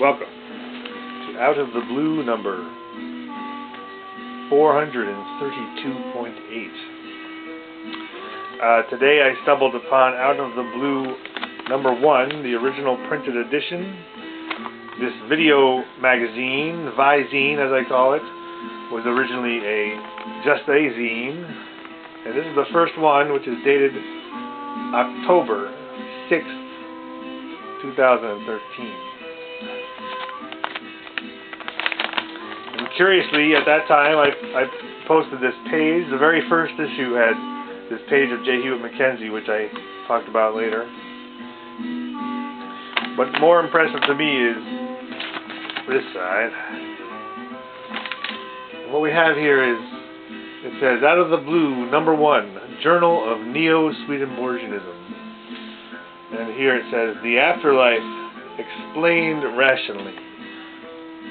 Welcome to Out of the Blue number 432.8. Today I stumbled upon Out of the Blue number 1, the original printed edition. This video magazine, zine as I call it, was originally just a zine. And this is the first one, which is dated October 6th, 2013. And curiously, at that time, I posted this page. The very first issue had this page of J. Hewitt Mackenzie, which I talked about later. But more impressive to me is this side. What we have here is, it says, Out of the Blue, number 1, Journal of Neo-Swedenborgianism. And here it says, The Afterlife Explained Rationally.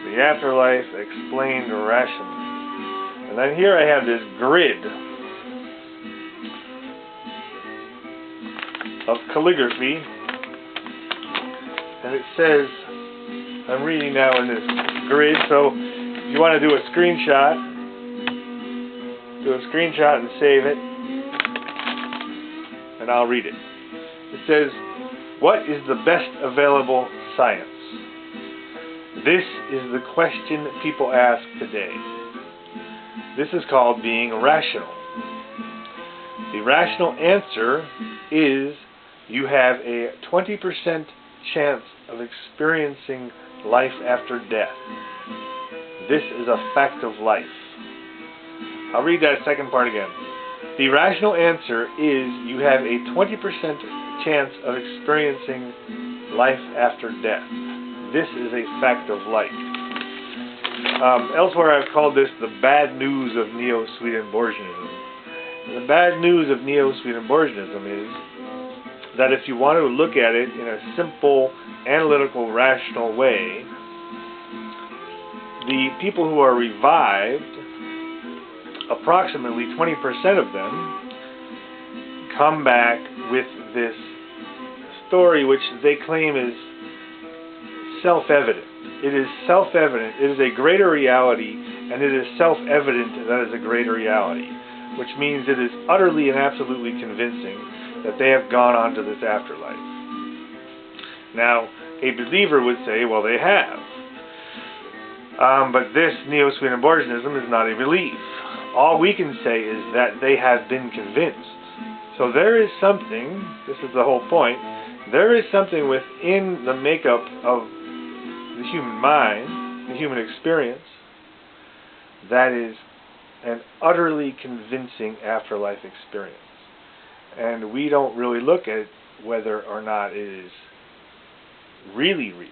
The Afterlife Explained Rationally. And then here I have this grid of calligraphy. And it says, I'm reading now in this grid, so if you want to do a screenshot and save it, and I'll read it. It says, what is the best available science? This is the question people ask today. This is called being rational. The rational answer is you have a 20% chance of experiencing life after death. This is a fact of life. I'll read that second part again. The rational answer is you have a 20% chance of experiencing life after death. This is a fact of life. Elsewhere I've called this the bad news of Neo-Swedenborgianism. The bad news of Neo-Swedenborgianism is that if you want to look at it in a simple, analytical, rational way, the people who are revived, approximately 20% of them, come back with this story which they claim is self-evident. It is self-evident. It is a greater reality, and it is self-evident that it is a greater reality, which means it is utterly and absolutely convincing that they have gone on to this afterlife. Now, a believer would say, well, they have. But this Neo-Swedenborgianism is not a belief. All we can say is that they have been convinced. So there is something, this is the whole point, there is something within the makeup of the human mind, the human experience, that is an utterly convincing afterlife experience. And we don't really look at whether or not it is really real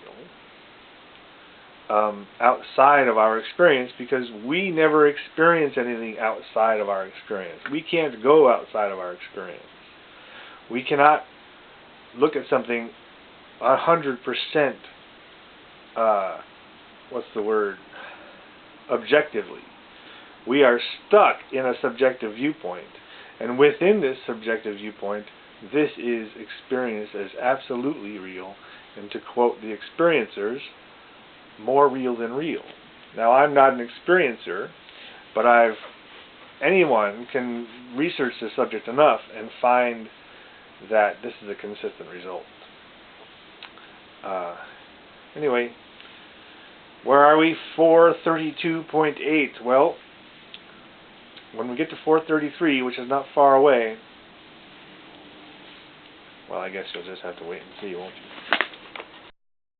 outside of our experience, because we never experience anything outside of our experience. We can't go outside of our experience. We cannot look at something 100%, objectively. We are stuck in a subjective viewpoint. And within this subjective viewpoint, this is experienced as absolutely real, and to quote the experiencers, more real than real. Now, I'm not an experiencer, but anyone can research the subject enough and find that this is a consistent result. Anyway, where are we? 432.8. Well, when we get to 433, which is not far away, well, I guess you'll just have to wait and see, won't you?